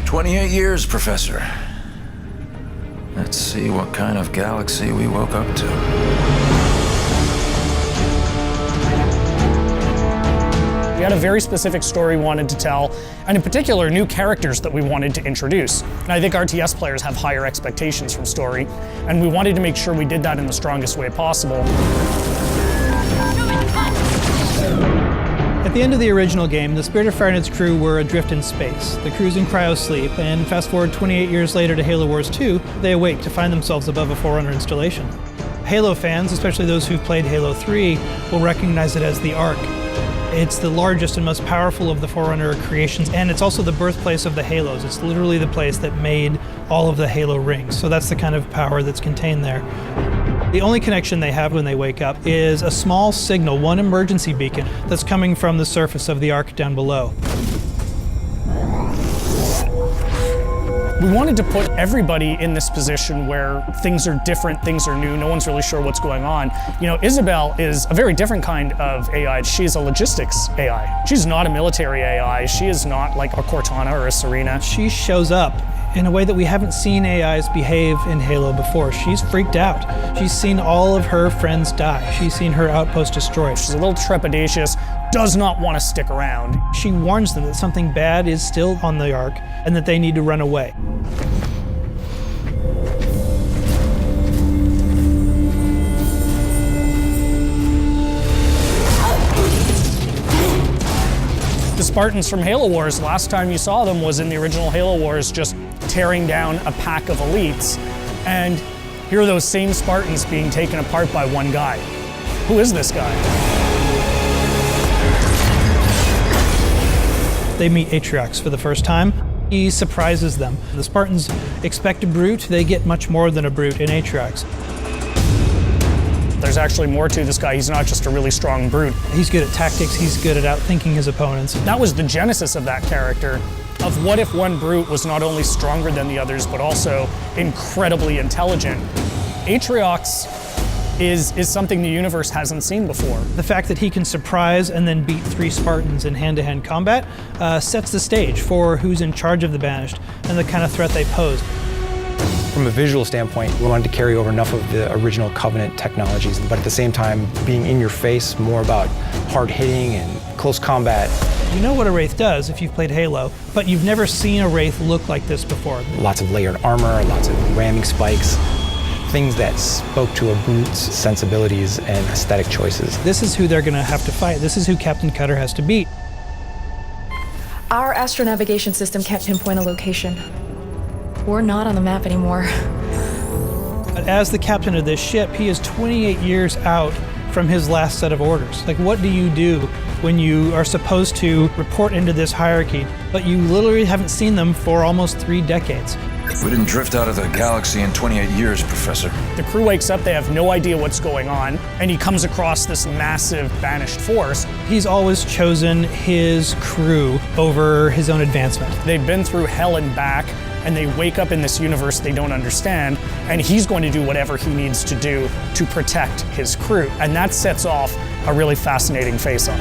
28 years, Professor. Let's see what kind of galaxy we woke up to. We had a very specific story we wanted to tell, and in particular, new characters that we wanted to introduce. And I think RTS players have higher expectations from story, and we wanted to make sure we did that in the strongest way possible. At the end of the original game, the Spirit of Fire and its crew were adrift in space. The crew's in cryosleep, and fast forward 28 years later to Halo Wars 2, they awake to find themselves above a Forerunner installation. Halo fans, especially those who've played Halo 3, will recognize it as the Ark. It's the largest and most powerful of the Forerunner creations, and it's also the birthplace of the Halos. It's literally the place that made all of the Halo rings, so that's the kind of power that's contained there. The only connection they have when they wake up is a small signal, one emergency beacon, that's coming from the surface of the Ark down below. We wanted to put everybody in this position where things are different, things are new, no one's really sure what's going on. You know, Isabel is a very different kind of AI. She's a logistics AI. She's not a military AI. She is not like a Cortana or a Serena. She shows up in a way that we haven't seen AIs behave in Halo before. She's freaked out. She's seen all of her friends die. She's seen her outpost destroyed. She's a little trepidatious, does not want to stick around. She warns them that something bad is still on the Ark and that they need to run away. The Spartans from Halo Wars, last time you saw them was in the original Halo Wars, just tearing down a pack of elites. And here are those same Spartans being taken apart by one guy. Who is this guy? They meet Atriox for the first time. He surprises them. The Spartans expect a brute, they get much more than a brute in Atriox. There's actually more to this guy. He's not just a really strong brute. He's good at tactics, he's good at outthinking his opponents. That was the genesis of that character, of what if one brute was not only stronger than the others, but also incredibly intelligent. Atriox is something the universe hasn't seen before. The fact that he can surprise and then beat 3 Spartans in hand-to-hand combat sets the stage for who's in charge of the Banished and the kind of threat they pose. From a visual standpoint, we wanted to carry over enough of the original Covenant technologies, but at the same time being in your face, more about hard hitting and close combat. You know what a Wraith does if you've played Halo, but you've never seen a Wraith look like this before. Lots of layered armor, lots of ramming spikes, things that spoke to a brute's sensibilities and aesthetic choices. This is who they're going to have to fight. This is who Captain Cutter has to beat. Our astronavigation system can't pinpoint a location. We're not on the map anymore. But as the captain of this ship, he is 28 years out from his last set of orders. Like, what do you do when you are supposed to report into this hierarchy, but you literally haven't seen them for almost 3 decades? We didn't drift out of the galaxy in 28 years, Professor. The crew wakes up, they have no idea what's going on, and he comes across this massive banished force. He's always chosen his crew over his own advancement. They've been through hell and back, and they wake up in this universe they don't understand, and he's going to do whatever he needs to do to protect his crew. And that sets off a really fascinating face-off.